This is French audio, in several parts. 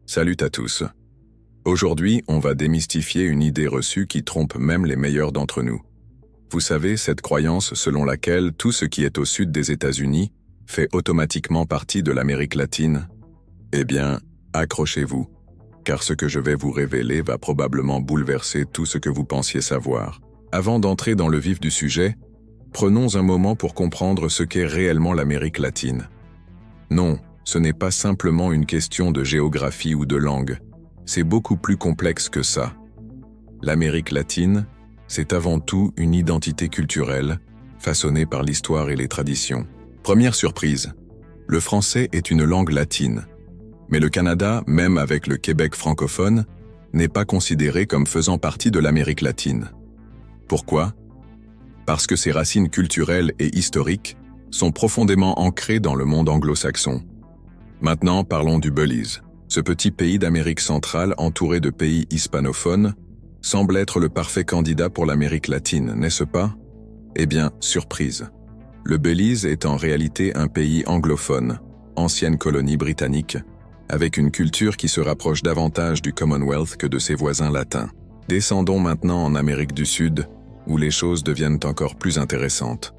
Salut à tous. Aujourd'hui, on va démystifier une idée reçue qui trompe même les meilleurs d'entre nous. Vous savez, cette croyance selon laquelle tout ce qui est au sud des États-Unis fait automatiquement partie de l'Amérique latine? Eh bien, accrochez-vous, car ce que je vais vous révéler va probablement bouleverser tout ce que vous pensiez savoir. Avant d'entrer dans le vif du sujet, prenons un moment pour comprendre ce qu'est réellement l'Amérique latine. Non, ce n'est pas simplement une question de géographie ou de langue, c'est beaucoup plus complexe que ça. L'Amérique latine, c'est avant tout une identité culturelle, façonnée par l'histoire et les traditions. Première surprise, le français est une langue latine. Mais le Canada, même avec le Québec francophone, n'est pas considéré comme faisant partie de l'Amérique latine. Pourquoi? Parce que ses racines culturelles et historiques sont profondément ancrées dans le monde anglo-saxon. Maintenant, parlons du Belize. Ce petit pays d'Amérique centrale entouré de pays hispanophones semble être le parfait candidat pour l'Amérique latine, n'est-ce pas? Eh bien, surprise. Le Belize est en réalité un pays anglophone, ancienne colonie britannique, avec une culture qui se rapproche davantage du Commonwealth que de ses voisins latins. Descendons maintenant en Amérique du Sud, où les choses deviennent encore plus intéressantes.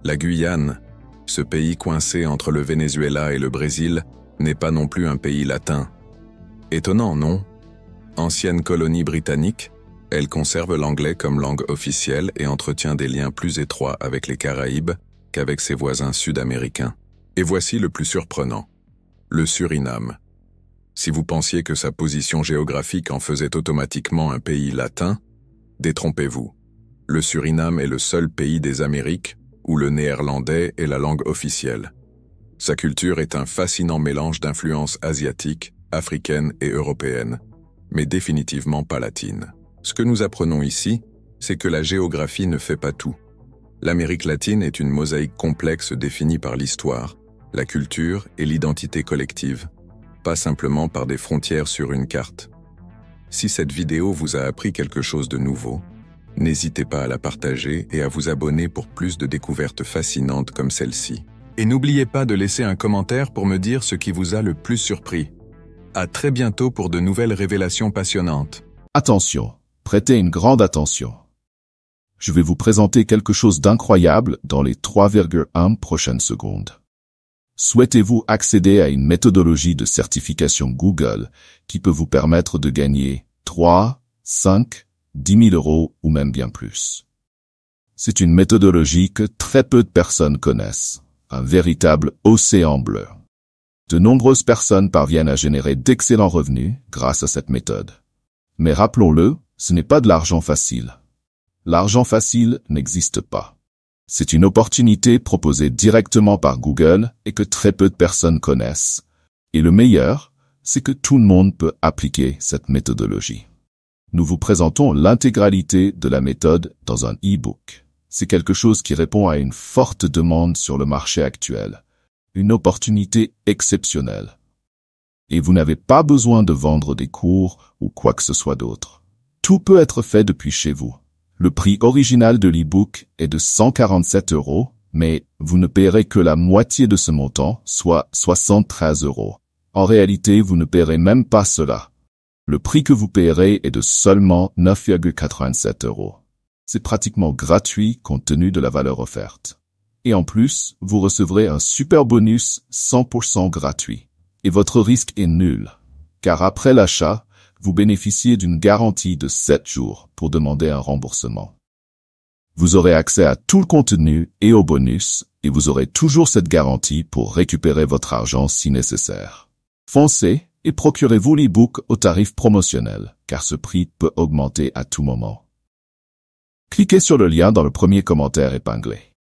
La Guyane, ce pays coincé entre le Venezuela et le Brésil, n'est pas non plus un pays latin. Étonnant, non? Ancienne colonie britannique, elle conserve l'anglais comme langue officielle et entretient des liens plus étroits avec les Caraïbes qu'avec ses voisins sud-américains. Et voici le plus surprenant. Le Suriname. Si vous pensiez que sa position géographique en faisait automatiquement un pays latin, détrompez-vous. Le Suriname est le seul pays des Amériques où le néerlandais est la langue officielle. Sa culture est un fascinant mélange d'influences asiatiques, africaines et européennes, mais définitivement pas latines. Ce que nous apprenons ici, c'est que la géographie ne fait pas tout. L'Amérique latine est une mosaïque complexe définie par l'histoire, la culture et l'identité collective, pas simplement par des frontières sur une carte. Si cette vidéo vous a appris quelque chose de nouveau, n'hésitez pas à la partager et à vous abonner pour plus de découvertes fascinantes comme celle-ci. Et n'oubliez pas de laisser un commentaire pour me dire ce qui vous a le plus surpris. À très bientôt pour de nouvelles révélations passionnantes. Attention, prêtez une grande attention. Je vais vous présenter quelque chose d'incroyable dans les 3,1 prochaines secondes. Souhaitez-vous accéder à une méthodologie de certification Google qui peut vous permettre de gagner 3, 5, 10 000 euros ou même bien plus? C'est une méthodologie que très peu de personnes connaissent, un véritable océan bleu. De nombreuses personnes parviennent à générer d'excellents revenus grâce à cette méthode. Mais rappelons-le, ce n'est pas de l'argent facile. L'argent facile n'existe pas. C'est une opportunité proposée directement par Google et que très peu de personnes connaissent. Et le meilleur, c'est que tout le monde peut appliquer cette méthodologie. Nous vous présentons l'intégralité de la méthode dans un e-book. C'est quelque chose qui répond à une forte demande sur le marché actuel. Une opportunité exceptionnelle. Et vous n'avez pas besoin de vendre des cours ou quoi que ce soit d'autre. Tout peut être fait depuis chez vous. Le prix original de l'e-book est de 147 €, mais vous ne paierez que la moitié de ce montant, soit 73 €. En réalité, vous ne paierez même pas cela. Le prix que vous paierez est de seulement 9,87 €. C'est pratiquement gratuit compte tenu de la valeur offerte. Et en plus, vous recevrez un super bonus 100% gratuit. Et votre risque est nul, car après l'achat, vous bénéficiez d'une garantie de 7 jours pour demander un remboursement. Vous aurez accès à tout le contenu et aux bonus, et vous aurez toujours cette garantie pour récupérer votre argent si nécessaire. Foncez et procurez-vous l'e-book au tarif promotionnel, car ce prix peut augmenter à tout moment. Cliquez sur le lien dans le premier commentaire épinglé.